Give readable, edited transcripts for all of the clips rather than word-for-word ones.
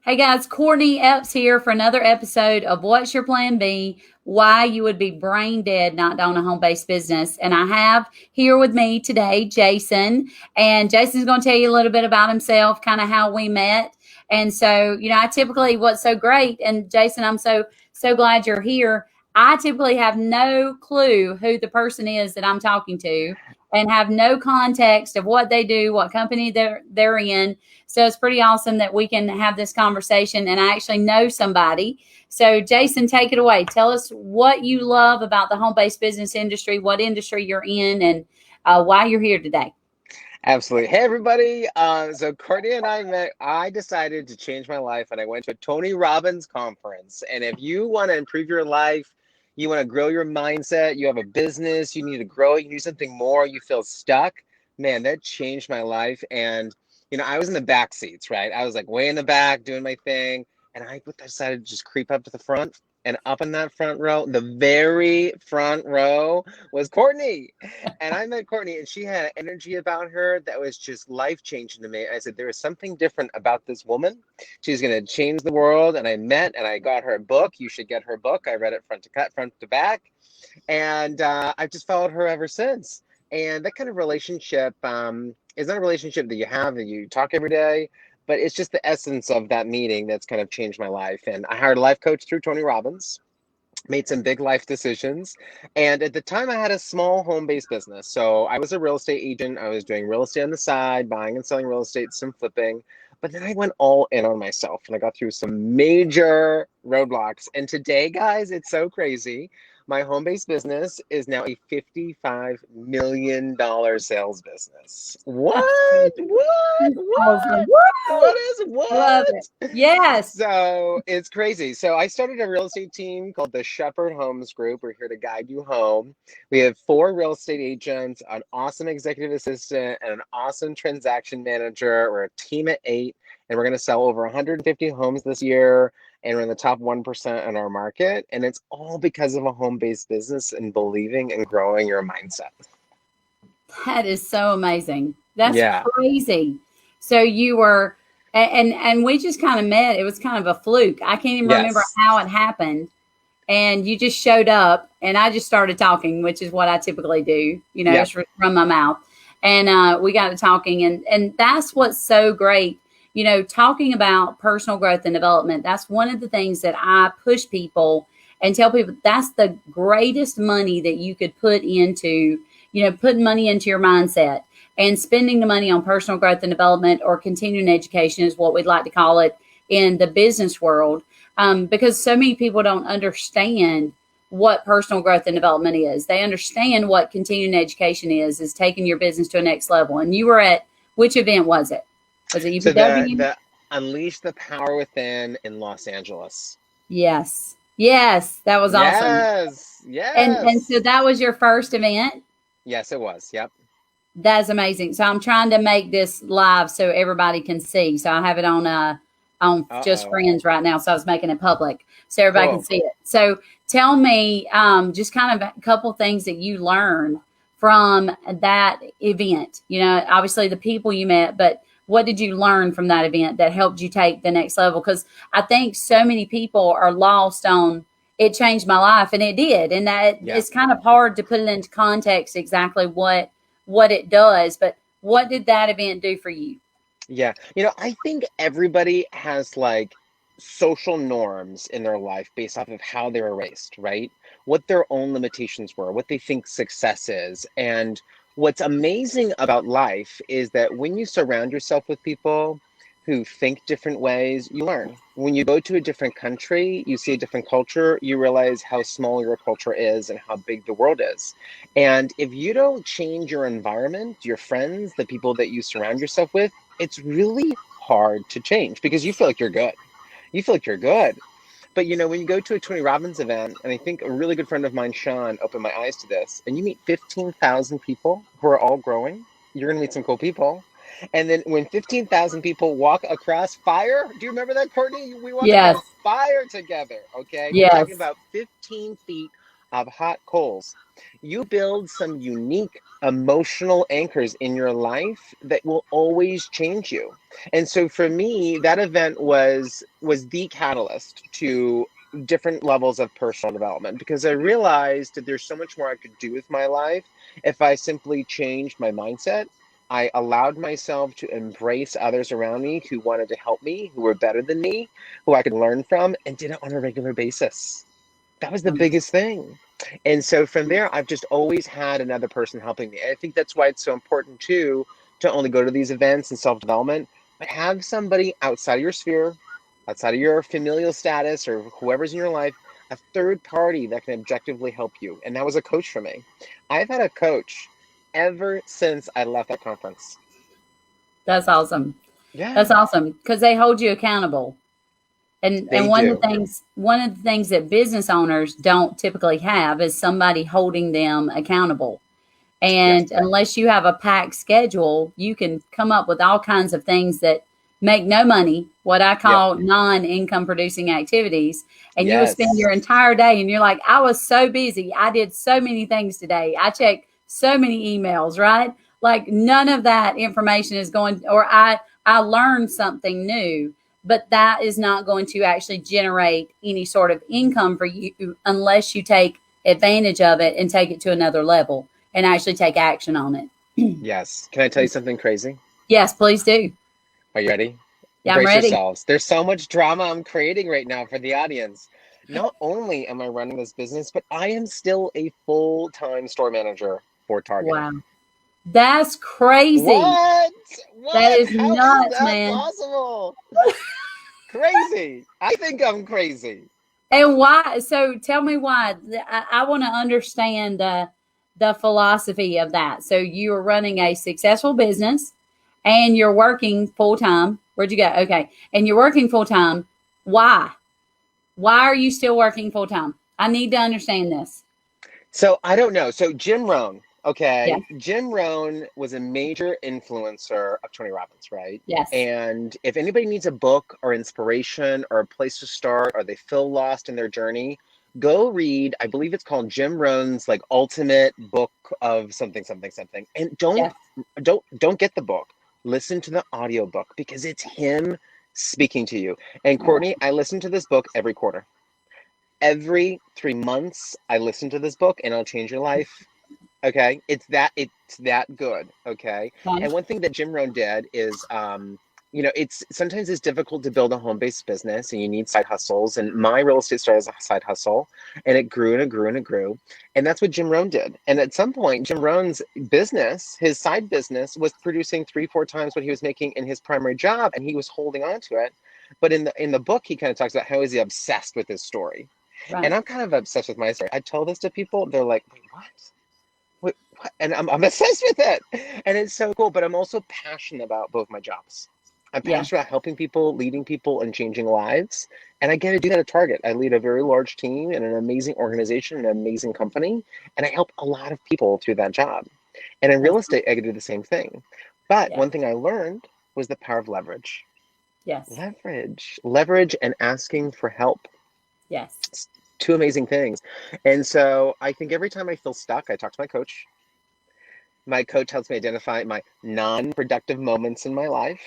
Hey guys, Courtney Epps here for another episode of What's Your Plan B? Why you would be brain dead not to own a home based business. And I have here with me today Jason. And Jason's going to tell you a little bit about himself, kind of how we met. And so, I typically, what's so great, and Jason, I'm so glad you're here. I typically have no clue who the person is that I'm talking to and have no context of what they do, what company they're in. So it's pretty awesome that we can have this conversation and I actually know somebody. So Jason, take it away. Tell us what you love about the home-based business industry, what industry you're in, and why you're here today. Absolutely. Hey, everybody. So Courtney and I met. I decided to change my life and I went to a Tony Robbins conference. And if you want to improve your life, you want to grow your mindset, you have a business, you need to grow it, you need something more, you feel stuck, man, that changed my life. And, I was in the back seats, right? I was like way in the back doing my thing. And I decided to just creep up to the front. And up in that front row, the very front row was Courtney. And I met Courtney and she had an energy about her that was just life-changing to me. I said, there is something different about this woman. She's going to change the world. And I got her a book. You should get her book. I read it front to back. And I've just followed her ever since. And that kind of relationship is not a relationship that you have, that you talk every day, but it's just the essence of that meeting that's kind of changed my life. And I hired a life coach through Tony Robbins, made some big life decisions. And at the time, I had a small home-based business. So I was a real estate agent. I was doing real estate on the side, buying and selling real estate, some flipping. But then I went all in on myself and I got through some major roadblocks. And today, guys, it's so crazy. My home-based business is now a $55 million sales business. What? That's crazy. What? Awesome. What? Woo! What is Love what? it. Yes. So it's crazy. So I started a real estate team called the Shepherd Homes Group. We're here to guide you home. We have 4 real estate agents, an awesome executive assistant, and an awesome transaction manager. We're a team of 8, and we're going to sell over 150 homes this year. And we're in the top 1% in our market. And it's all because of a home-based business and believing and growing your mindset. That is so amazing. That's Yeah. crazy. So you were, and we just kind of met. It was kind of a fluke. I can't even remember Yes. how it happened. And you just showed up, and I just started talking, which is what I typically do. Yeah. Just run my mouth. And we got to talking, and that's what's so great. Talking about personal growth and development. That's one of the things that I push people and tell people that's the greatest money that you could put into. Putting money into your mindset and spending the money on personal growth and development or continuing education is what we'd like to call it in the business world. Because so many people don't understand what personal growth and development is. They understand what continuing education is taking your business to a next level. And you were at, which event was it? Was it So UPW? the Unleash the Power Within in Los Angeles. Yes. Yes. That was awesome. Yes. And so Yes. that was your first event. Yes, it was. Yep. That's amazing. So I'm trying to make this live so everybody can see. So I have it on just Uh-oh. friends right now. So I was making it public so everybody can Cool. see it. So tell me just kind of a couple things that you learned from that event. Obviously the people you met, but what did you learn from that event that helped you take the next level? Because I think so many people are lost on it changed my life, and it did. And that Yeah. it's kind of hard to put it into context exactly what it does. But what did that event do for you? Yeah. I think everybody has like social norms in their life based off of how they were raised, right? What their own limitations were, what they think success is. And what's amazing about life is that when you surround yourself with people who think different ways, you learn. When you go to a different country, you see a different culture, you realize how small your culture is and how big the world is. And if you don't change your environment, your friends, the people that you surround yourself with, it's really hard to change because you feel like you're good. You feel like you're good. But when you go to a Tony Robbins event, and I think a really good friend of mine, Sean, opened my eyes to this, and you meet 15,000 people who are all growing, you're going to meet some cool people. And then when 15,000 people walk across fire, do you remember that, Courtney? We walked Yes. across fire together, okay? We're talking Yes. about 15 feet of hot coals. You build some unique emotional anchors in your life that will always change you. And so for me, that event was the catalyst to different levels of personal development, because I realized that there's so much more I could do with my life if I simply changed my mindset. I allowed myself to embrace others around me who wanted to help me, who were better than me, who I could learn from, and did it on a regular basis. That was the biggest thing. And so from there, I've just always had another person helping me. And I think that's why it's so important too, to only go to these events and self-development, but have somebody outside of your sphere, outside of your familial status or whoever's in your life, a third party that can objectively help you. And that was a coach for me. I've had a coach ever since I left that conference. That's awesome. Yeah, That's awesome because they hold you accountable. And they do. one of the things that business owners don't typically have is somebody holding them accountable. Yes. And unless you have a packed schedule, you can come up with all kinds of things that make no money, what I Yep. call non-income producing activities. And you will spend Yes. your entire day and you're like, I was so busy. I did so many things today. I checked so many emails, right? Like none of that information is going, or I learned something new, but that is not going to actually generate any sort of income for you unless you take advantage of it and take it to another level and actually take action on it. Yes. Can I tell you something crazy? Yes, please do. Are you ready? Yeah, I'm Brace ready. yourselves. There's so much drama I'm creating right now for the audience. Not only am I running this business, but I am still a full-time store manager for Target. Wow. That's crazy. What? That What? is How is nuts, that man. possible? Crazy. I think I'm crazy. And why? So tell me why. I want to understand the philosophy of that. So you are running a successful business and you're working full time. Where'd you go? Okay. And you're working full time. Why? Why are you still working full time? I need to understand this. So I don't know. So Jim Rohn, Yeah. okay, Jim Rohn was a major influencer of Tony Robbins, right? Yes. And if anybody needs a book or inspiration or a place to start, or they feel lost in their journey, go read, I believe it's called Jim Rohn's like ultimate book of something, something, something. And Yes. don't get the book. Listen to the audiobook because it's him speaking to you. And Courtney, I listen to this book every quarter. Every 3 months, I listen to this book and it'll change your life. Okay, it's that good. Okay, Okay. and one thing that Jim Rohn did is, it's sometimes it's difficult to build a home-based business, and you need side hustles. And my real estate started as a side hustle, and it grew and it grew and it grew, and that's what Jim Rohn did. And at some point, Jim Rohn's business, his side business, was producing 3, 4 times what he was making in his primary job, and he was holding on to it. But in the book, he kind of talks about how is he obsessed with his story, and Right. I'm kind of obsessed with my story. I tell this to people, they're like, "Wait, what?" What? And I'm obsessed with it. And it's so cool. But I'm also passionate about both my jobs. I'm Yeah. passionate about helping people, leading people, and changing lives. And I get to do that at Target. I lead a very large team and an amazing organization, an amazing company. And I help a lot of people through that job. And in real That's, estate, I could do the same thing. But yeah. one thing I learned was the power of leverage. Yes. Leverage and asking for help. Yes. It's two amazing things. And so I think every time I feel stuck, I talk to my coach. My coach helps me identify my non-productive moments in my life.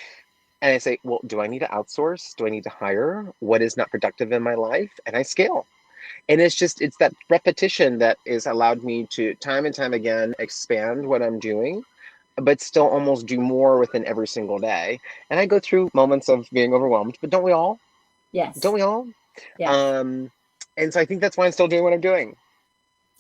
And I say, well, do I need to outsource? Do I need to hire? What is not productive in my life? And I scale. And it's that repetition that has allowed me to time and time again expand what I'm doing, but still almost do more within every single day. And I go through moments of being overwhelmed, but don't we all? Don't Yes. we all? Yes. Um, and so I think that's why I'm still doing what I'm doing.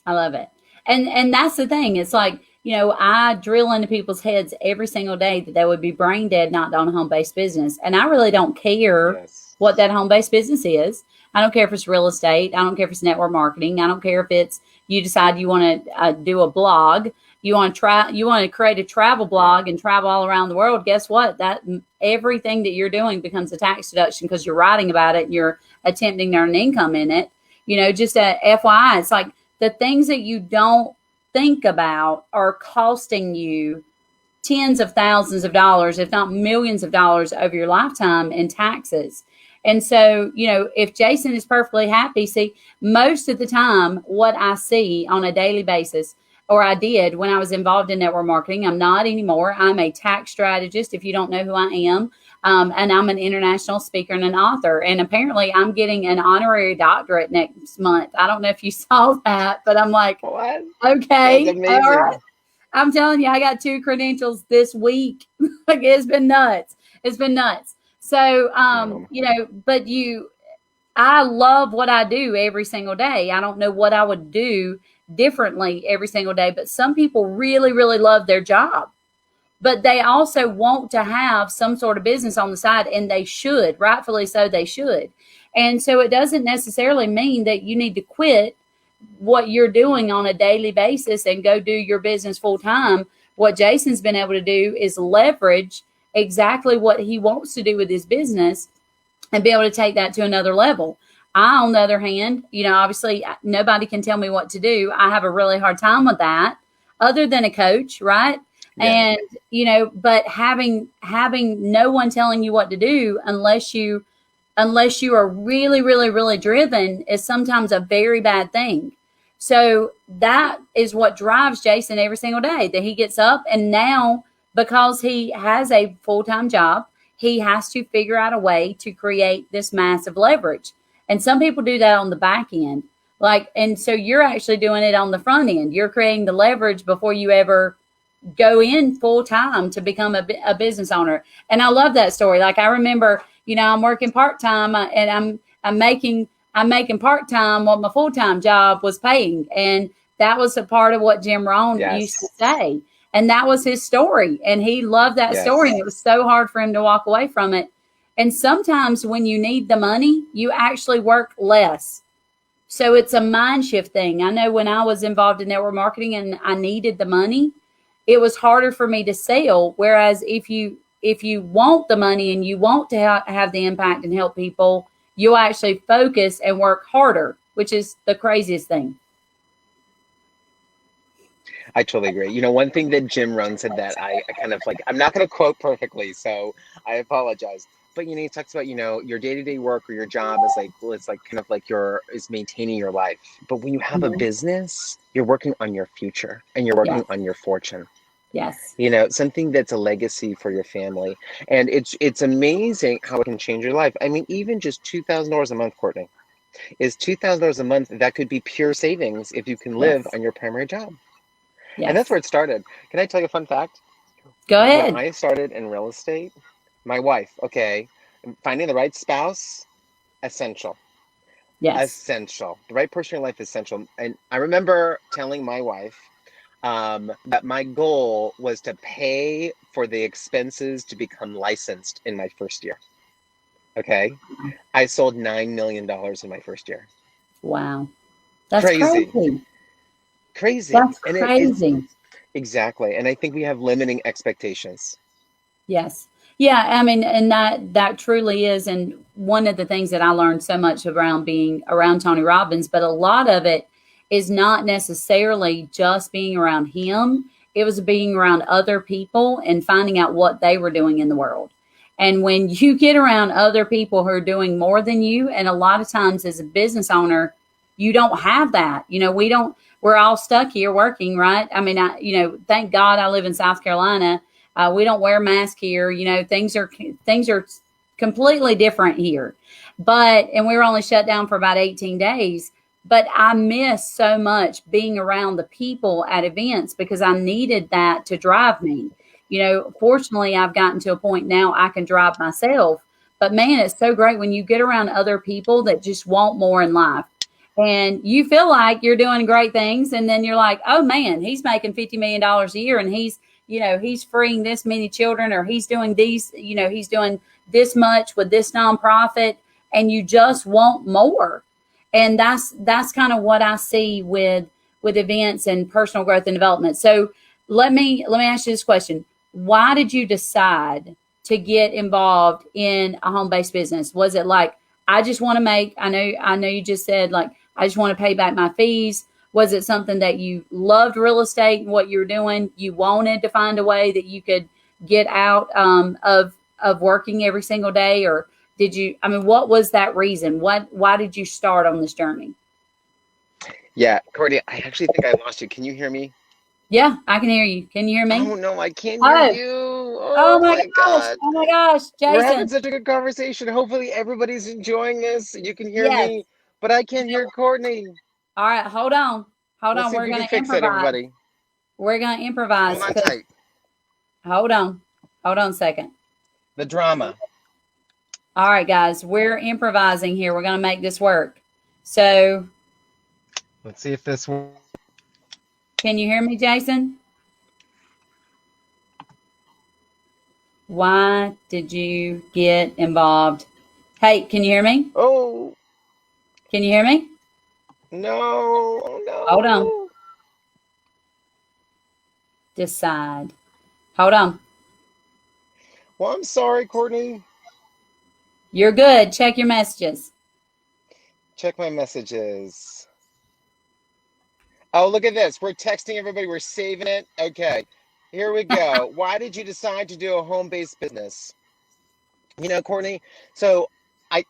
I love it. And that's the thing. It's like, I drill into people's heads every single day that they would be brain dead not on a home based business. And I really don't care Yes. what that home based business is. I don't care if it's real estate. I don't care if it's network marketing. I don't care if it's you decide you want to do a blog. You want to create a travel blog and travel all around the world. Guess what? That everything that you're doing becomes a tax deduction because you're writing about it and you're attempting to earn income in it. Just a FYI, it's like the things that you don't think about are costing you tens of thousands of dollars, if not millions of dollars over your lifetime in taxes. And so, if Jason is perfectly happy, see, most of the time, what I see on a daily basis, or I did when I was involved in network marketing, I'm not anymore. I'm a tax strategist, if you don't know who I am. And I'm an international speaker and an author. And apparently I'm getting an honorary doctorate next month. I don't know if you saw that, but I'm like, What? okay, That's amazing. all right. I'm telling you, I got 2 credentials this week. Like, it's been nuts. It's been nuts. So, but I love what I do every single day. I don't know what I would do differently every single day, but some people really, really love their job. But they also want to have some sort of business on the side, and they should, rightfully so, they should. And so it doesn't necessarily mean that you need to quit what you're doing on a daily basis and go do your business full time. What Jason's been able to do is leverage exactly what he wants to do with his business and be able to take that to another level. I, on the other hand, obviously nobody can tell me what to do. I have a really hard time with that, other than a coach, right? Yeah. And, but having no one telling you what to do unless you are really, really, really driven is sometimes a very bad thing. So that is what drives Jason every single day, that he gets up, and now, because he has a full-time job, he has to figure out a way to create this massive leverage. And some people do that on the back end. And so you're actually doing it on the front end. You're creating the leverage before you ever go in full time to become a business owner. And I love that story. Like, I remember, I'm working part-time, and I'm making part-time what my full-time job was paying. And that was a part of what Jim Rohn used to say. And that was his story. And he loved that story. And it was so hard for him to walk away from it. And sometimes when you need the money, you actually work less. So it's a mind shift thing. I know when I was involved in network marketing and I needed the money, it was harder for me to sell. Whereas if you want the money and you want to have the impact and help people, you'll actually focus and work harder, which is the craziest thing. I totally agree. One thing that Jim Rohn said that I kind of like, I'm not going to quote perfectly, so I apologize. But, he talks about, your day-to-day work or your job is like, well, it's like kind of like is maintaining your life. But when you have a business, you're working on your future and you're working on your fortune. Yes. Something that's a legacy for your family. And it's amazing how it can change your life. I mean, even just $2,000 a month, Courtney, is $2,000 a month. That could be pure savings if you can live on your primary job. Yes. And that's where it started. Can I tell you a fun fact? Go ahead. When I started in real estate, my wife, finding the right spouse, essential. Yes. Essential. The right person in your life is essential. And I remember telling my wife that my goal was to pay for the expenses to become licensed in my first year. Okay. I sold $9 million in my first year. Wow. That's crazy. Crazy. That's crazy. Exactly. And I think we have limiting expectations. Yes. Yeah. I mean, and that truly is. And one of the things that I learned so much around being around Tony Robbins, but a lot of it is not necessarily just being around him. It was being around other people and finding out what they were doing in the world. And when you get around other people who are doing more than you, and a lot of times as a business owner, you don't have that. We're all stuck here working, right? I mean, thank God I live in South Carolina. We don't wear masks here. Things are completely different here. And we were only shut down for about 18 days. But I miss so much being around the people at events because I needed that to drive me. Fortunately, I've gotten to a point now I can drive myself. But man, it's so great when you get around other people that just want more in life. And you feel like you're doing great things. And then you're like, oh, man, he's making $50 million a year and he's freeing this many children, or he's doing these, he's doing this much with this nonprofit, and you just want more. And that's kind of what I see with events and personal growth and development. So let me ask you this question. Why did you decide to get involved in a home-based business? Was it like, I just want to I know you just said like, I just want to pay back my fees. Was it something that you loved real estate and what you were doing? You wanted to find a way that you could get out of working every single day, or did you? I mean, what was that reason? Why did you start on this journey? Yeah, Courtney, I actually think I lost you. Can you hear me? Yeah, I can hear you. Can you hear me? Oh no, I can't hear Oh, you. oh Oh my my gosh! God. Oh my gosh, We're having Jason! such a good conversation. Hopefully everybody's enjoying this. You can hear Yes. me, but I can't hear Courtney. All right, hold on, hold Let's on. see if We're we can gonna fix that, improvise. everybody. We're gonna Hold improvise on because tight. hold on, hold on a second. The drama. All right, guys, we're improvising here. We're gonna make this work. So, Let's see if this works. can you hear me, Jason? Why did you get involved? Hey, can you hear me? Oh Can you hear me? no. Oh Hold on. no. Decide. Hold on. Well, I'm sorry, Courtney. You're good. Check your messages. Check my messages. Oh, look at this. We're texting everybody. We're saving it. Okay. Here we go. Why did you decide to do a home-based business? Courtney, so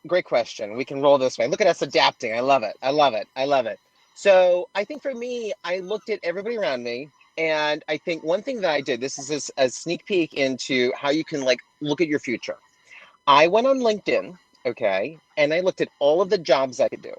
great question. We can roll this way. Look at us adapting. I love it. I love it. I love it. So I think for me, I looked at everybody around me, and I think one thing that I did, this is a sneak peek into how you can like look at your future. I went on LinkedIn, okay, and I looked at all of the jobs I could do.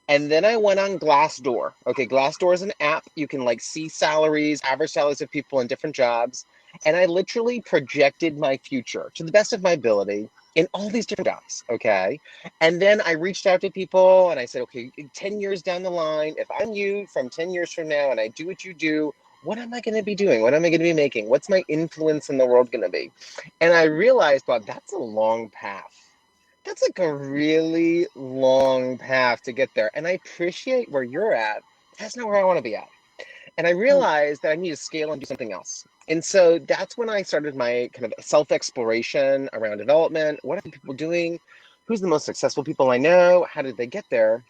And then I went on Glassdoor. Okay, Glassdoor is an app. You can like see salaries, average salaries of people in different jobs. And I literally projected my future to the best of my ability in all these different jobs. Okay. And then I reached out to people and I said, okay, 10 years down the line, if I'm you from 10 years from now and I do what you do, what am I going to be doing? What am I going to be making? What's my influence in the world going to be? And I realized, wow, that's a long path. That's like a really long path to get there. And I appreciate where you're at. That's not where I want to be at. And I realized that I need to scale and do something else. And so that's when I started my kind of self-exploration around development. What are people doing? Who's the most successful people I know? How did they get there?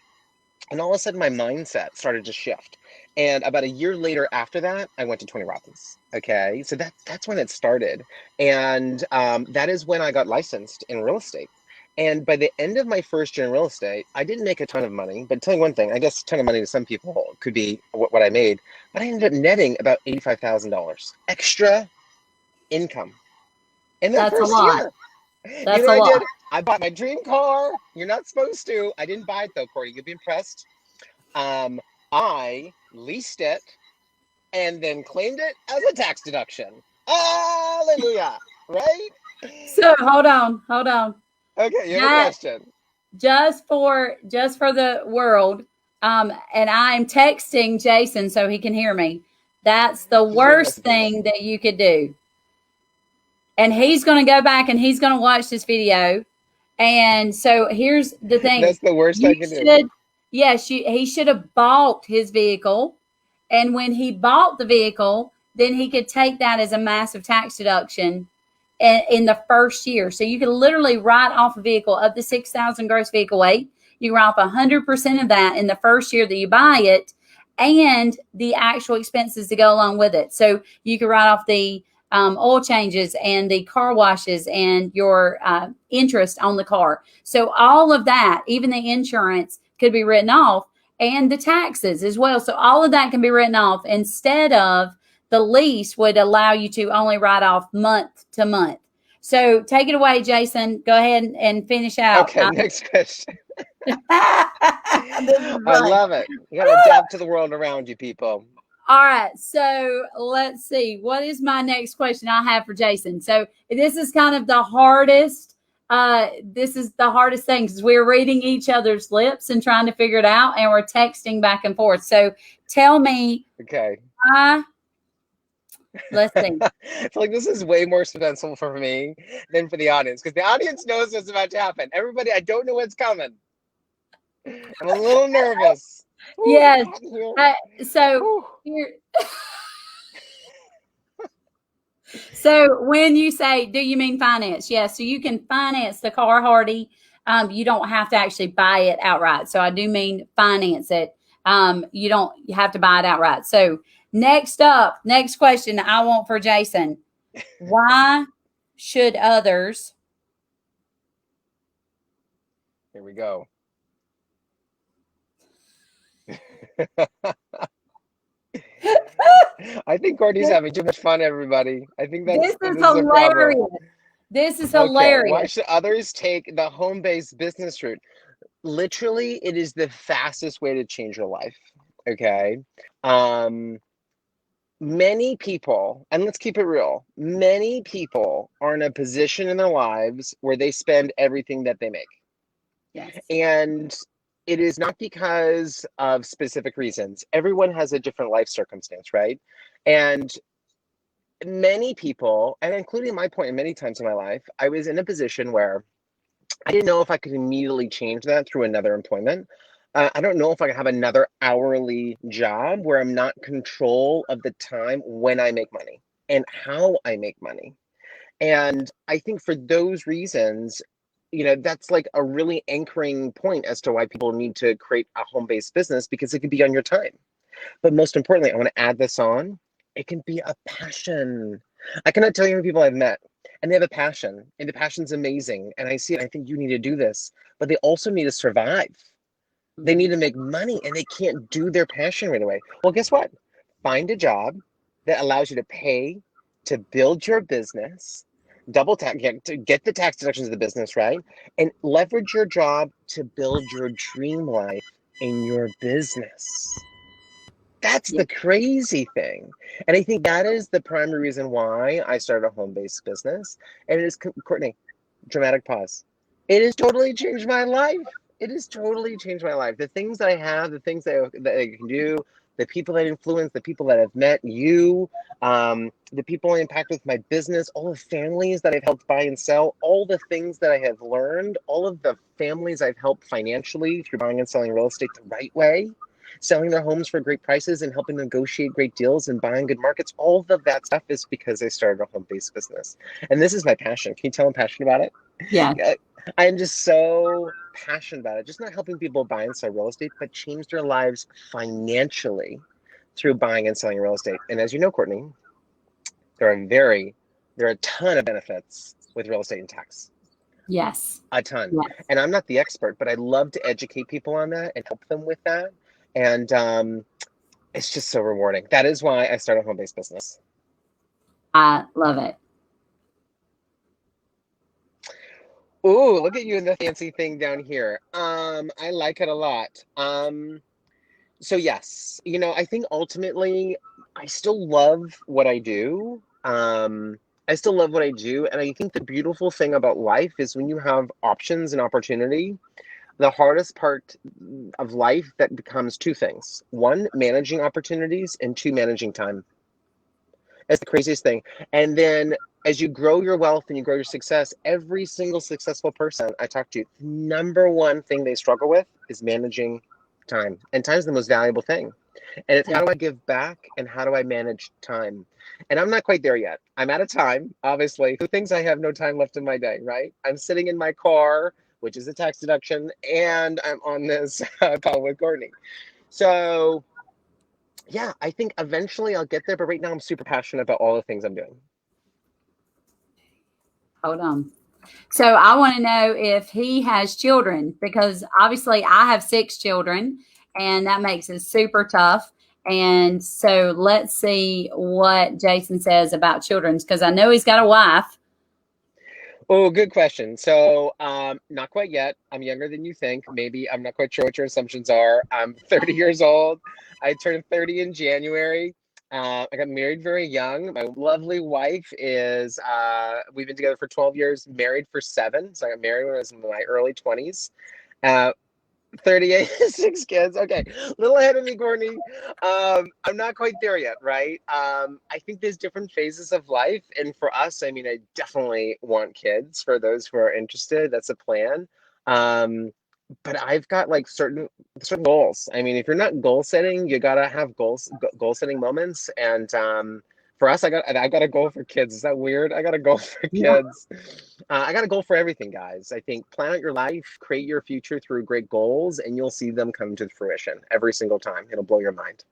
And all of a sudden, my mindset started to shift. And about a year later after that, I went to Tony Robbins. Okay. So that's when it started. And that is when I got licensed in real estate. And by the end of my first year in real estate, I didn't make a ton of money. But tell you one thing, I guess a ton of money to some people could be what I made. But I ended up netting about $85,000 extra income in that That's a first lot. year. You That's know a what I lot. did? I bought my dream car. You're not supposed to. I didn't buy it though, Corey. You'll be impressed. Um, I leased it and then claimed it as a tax deduction. Hallelujah. Right? So hold on. Okay, you have a That question. just for the world, and I'm texting Jason so he can hear me. That's the He's doing worst messages. thing that you could do. And he's going to go back and he's going to watch this video. And so here's the thing: That's the worst you I can do. should, yes, he should have bought his vehicle, and when he bought the vehicle, then he could take that as a massive tax deduction in the first year. So you can literally write off a vehicle up to 6,000 gross vehicle weight. You write off 100% of that in the first year that you buy it, and the actual expenses to go along with it. So you can write off the oil changes and the car washes and your interest on the car. So all of that, even the insurance, could be written off, and the taxes as well. So all of that can be written off instead of the lease would allow you to only write off month to month. So take it away, Jason. Go ahead and finish out. Okay, next question. This is I fun. love it. You got to adapt to the world around you, people. All right. So let's see. What is my next question I have for Jason? So this is kind of the hardest. This is the hardest thing because we're reading each other's lips and trying to figure it out, and we're texting back and forth. So tell me, Okay. let's see. I feel like this is way more suspenseful for me than for the audience because the audience knows what's about to happen. Everybody, I don't know what's coming. I'm a little nervous. Ooh, Yes. hot in here. So Ooh. here. So when you say, do you mean finance? Yes. So you can finance the car, Hardy. You don't have to actually buy it outright. So I do mean finance it. You have to buy it outright. So next up, next question I want for Jason. Why should others Here we go. I think Courtney's having too much fun, everybody. I think this this is is a problem. hilarious. This is Okay, why hilarious. should others take the home-based business route? Literally, it is the fastest way to change your life. Okay. Um, Many people, and let's keep it real, many people are in a position in their lives where they spend everything that they make. Yes. And it is not because of specific reasons. Everyone has a different life circumstance, right? And many people, and including my point many times in my life, I was in a position where I didn't know if I could immediately change that through another employment. I don't know if I can have another hourly job where I'm not in control of the time when I make money and how I make money. And I think for those reasons, that's like a really anchoring point as to why people need to create a home-based business, because it could be on your time. But most importantly, I want to add this on. It can be a passion. I cannot tell you how many people I've met and they have a passion, and the passion's amazing. And I see it. I think you need to do this, but they also need to survive. They need Mhm. to make money, and they can't do their passion right away. Well, guess what? Find a job that allows you to pay to build your business, double tax, to get the tax deductions of the business, right? And leverage your job to build your dream life in your business. That's Yeah. the crazy thing. And I think that is the primary reason why I started a home-based business. And it is, Courtney, dramatic pause. It has totally changed my life. It has totally changed my life. The things that I have, the things that I can do, the people that influence, the people that I've met, the people I impact with my business, all the families that I've helped buy and sell, all the things that I have learned, all of the families I've helped financially through buying and selling real estate the right way, selling their homes for great prices and helping negotiate great deals and buying good markets. All of that stuff is because I started a home-based business. And this is my passion. Can you tell I'm passionate about it? Yeah. Yeah, I am just so passionate about it. Just not helping people buy and sell real estate, but change their lives financially through buying and selling real estate. And as you know, Courtney, there are there are a ton of benefits with real estate and tax. Yes. A ton. Yes. And I'm not the expert, but I love to educate people on that and help them with that. And it's just so rewarding. That is why I started a home-based business. I love it. Ooh, look at you in the fancy thing down here. I like it a lot. So yes, I think ultimately I still love what I do. I still love what I do, and I think the beautiful thing about life is when you have options and opportunity, the hardest part of life that becomes two things. One, managing opportunities, and two, managing time. That's the craziest thing. And then as you grow your wealth and you grow your success, every single successful person I talk to, number one thing they struggle with is managing time. And time is the most valuable thing. And it's Yeah. how do I give back and how do I manage time? And I'm not quite there yet. I'm out of time, obviously. Who thinks I have no time left in my day, right? I'm sitting in my car, which is a tax deduction, and I'm on this call with Courtney. So yeah, I think eventually I'll get there, but right now I'm super passionate about all the things I'm doing. Hold on. So I want to know if he has children, because obviously I have 6 children and that makes it super tough. And so let's see what Jason says about children's, because I know he's got a wife. Oh, good question. So, not quite yet. I'm younger than you think. Maybe I'm not quite sure what your assumptions are. I'm 30 years old. I turned 30 in January. I got married very young. My lovely wife we've been together for 12 years, married for 7. So I got married when I was in my early 20s. Uh, 38, 6 kids. Okay, a little ahead of me, Courtney. I'm not quite there yet, right? I think there's different phases of life, and for us, I mean, I definitely want kids. For those who are interested, that's a plan. Um, but I've got like certain goals. I mean, if you're not goal setting, you gotta have goal setting moments, and For us, I got a goal for kids. Is that weird? I got a goal for Yeah. kids. I got a goal for everything, guys. I think plan out your life, create your future through great goals, and you'll see them come to fruition every single time. It'll blow your mind.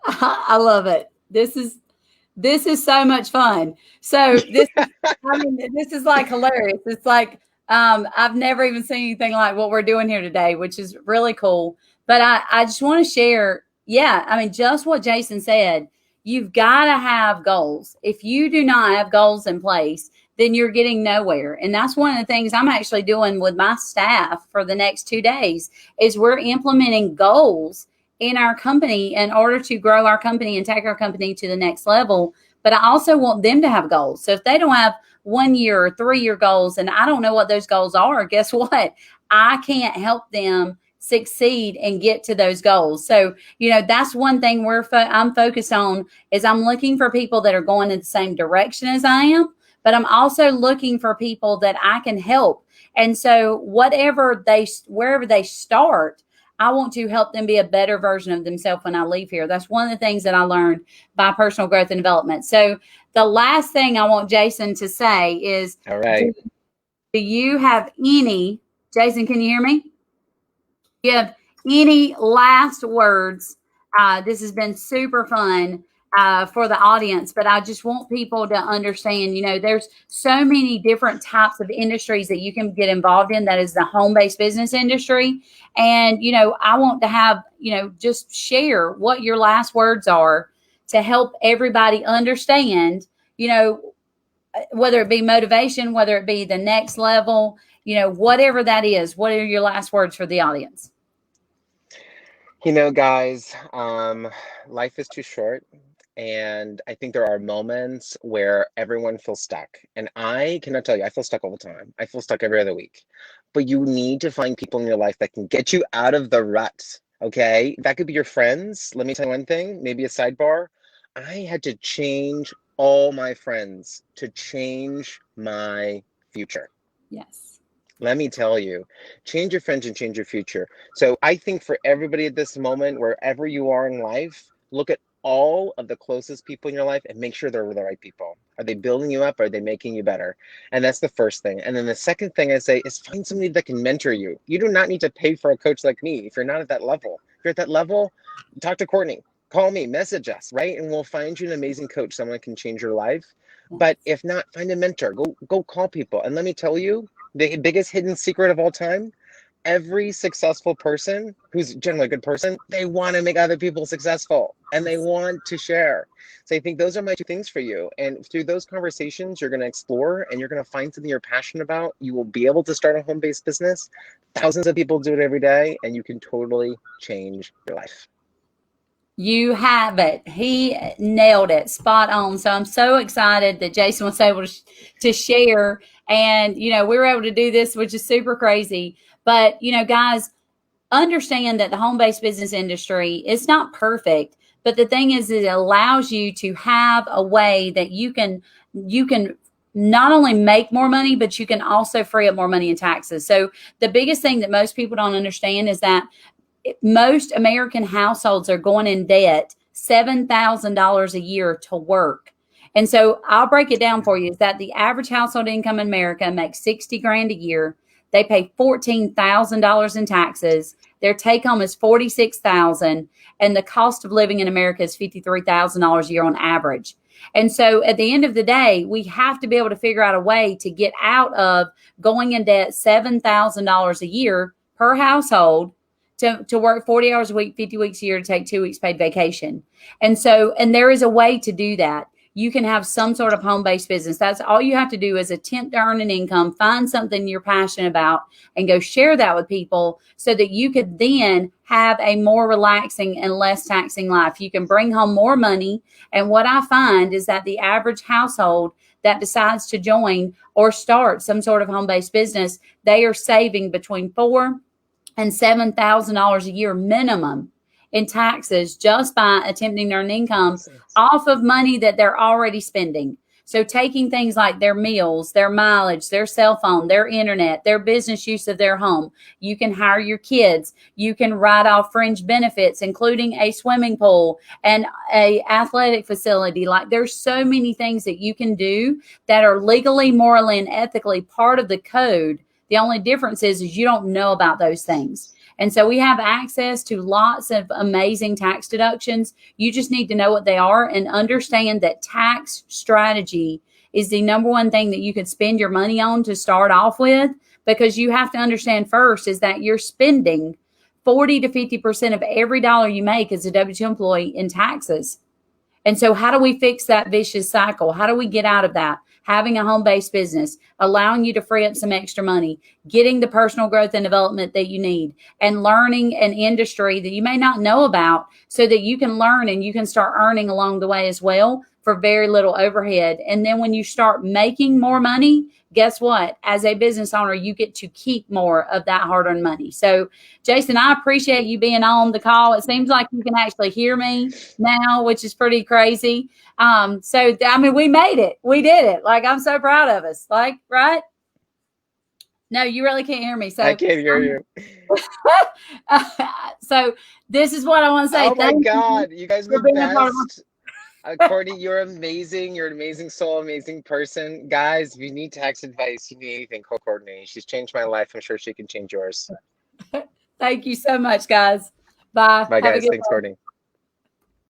I love it. This is so much fun. So I mean, this is like hilarious. It's like I've never even seen anything like what we're doing here today, which is really cool. But I just want to share, yeah, I mean, just what Jason said. You've got to have goals. If you do not have goals in place, then you're getting nowhere. And that's one of the things I'm actually doing with my staff for the next 2 days is we're implementing goals in our company in order to grow our company and take our company to the next level. But I also want them to have goals. So if they don't have 1 year or 3 year goals and I don't know what those goals are, guess what? I can't help them succeed and get to those goals. So, that's one thing I'm focused on is I'm looking for people that are going in the same direction as I am, but I'm also looking for people that I can help. And so wherever they start, I want to help them be a better version of themselves when I leave here. That's one of the things that I learned by personal growth and development. So the last thing I want Jason to say is, All do, right. do you have any, Jason, can you hear me? Do you have any last words? This has been super fun for the audience, but I just want people to understand, there's so many different types of industries that you can get involved in. That is the home-based business industry. And, I want to have, just share what your last words are to help everybody understand, whether it be motivation, whether it be the next level, whatever that is. What are your last words for the audience? Guys, life is too short. And I think there are moments where everyone feels stuck. And I cannot tell you, I feel stuck all the time. I feel stuck every other week. But you need to find people in your life that can get you out of the rut. Okay. That could be your friends. Let me tell you one thing, maybe a sidebar. I had to change all my friends to change my future. Yes. Let me tell you, change your friends and change your future. So I think for everybody at this moment, wherever you are in life, look at all of the closest people in your life and make sure they're the right people. Are they building you up? Are they making you better? And that's the first thing. And then the second thing I say is find somebody that can mentor you. You do not need to pay for a coach like me if you're not at that level. If you're at that level, talk to Courtney. Call me, message us, right? And we'll find you an amazing coach, someone that can change your life. But if not, find a mentor. Go call people. And let me tell you, the biggest hidden secret of all time, every successful person who's generally a good person, they want to make other people successful and they want to share. So I think those are my two things for you. And through those conversations, you're going to explore and you're going to find something you're passionate about. You will be able to start a home-based business. Thousands of people do it every day, and you can totally change your life. You have it. He nailed it. Spot on. So I'm so excited that Jason was able to share. And, we were able to do this, which is super crazy. But, guys, understand that the home-based business industry is not perfect. But the thing is, it allows you to have a way that you can not only make more money, but you can also free up more money in taxes. So the biggest thing that most people don't understand is that most American households are going in debt $7,000 a year to work. And so I'll break it down for you is that the average household income in America makes 60 grand a year. They pay $14,000 in taxes. Their take home is 46,000, and the cost of living in America is $53,000 a year on average. And so at the end of the day, we have to be able to figure out a way to get out of going in debt $7,000 a year per household to work 40 hours a week, 50 weeks a year, to take 2 weeks paid vacation. And there is a way to do that. You can have some sort of home-based business. That's all you have to do is attempt to earn an income, find something you're passionate about, and go share that with people so that you could then have a more relaxing and less taxing life. You can bring home more money. And what I find is that the average household that decides to join or start some sort of home-based business, they are saving between $4,000 and $7,000 a year minimum in taxes just by attempting to earn income off of money that they're already spending. So taking things like their meals, their mileage, their cell phone, their internet, their business use of their home. You can hire your kids. You can write off fringe benefits, including a swimming pool and a athletic facility. Like there's so many things that you can do that are legally, morally, and ethically part of the code. The only difference is you don't know about those things. And so we have access to lots of amazing tax deductions. You just need to know what they are and understand that tax strategy is the number one thing that you can spend your money on to start off with, because you have to understand first is that you're spending 40 to 50% of every dollar you make as a W-2 employee in taxes. And so how do we fix that vicious cycle? How do we get out of that? Having a home-based business, allowing you to free up some extra money, getting the personal growth and development that you need, and learning an industry that you may not know about so that you can learn and you can start earning along the way as well for very little overhead. And then when you start making more money, guess what? As a business owner, you get to keep more of that hard-earned money. So, Jason, I appreciate you being on the call. It seems like you can actually hear me now, which is pretty crazy. So, I mean, we made it. We did it. Like, I'm so proud of us. Like, right? No, you really can't hear me. So I can't hear you. So this is what I want to say. Oh my God, you guys are the best. Courtney, you're amazing. You're an amazing soul, amazing person. Guys, if you need tax advice, you need anything, call Courtney. She's changed my life. I'm sure she can change yours. Thank you so much, guys. Bye. Bye, Have a guys. good Thanks, one. Courtney.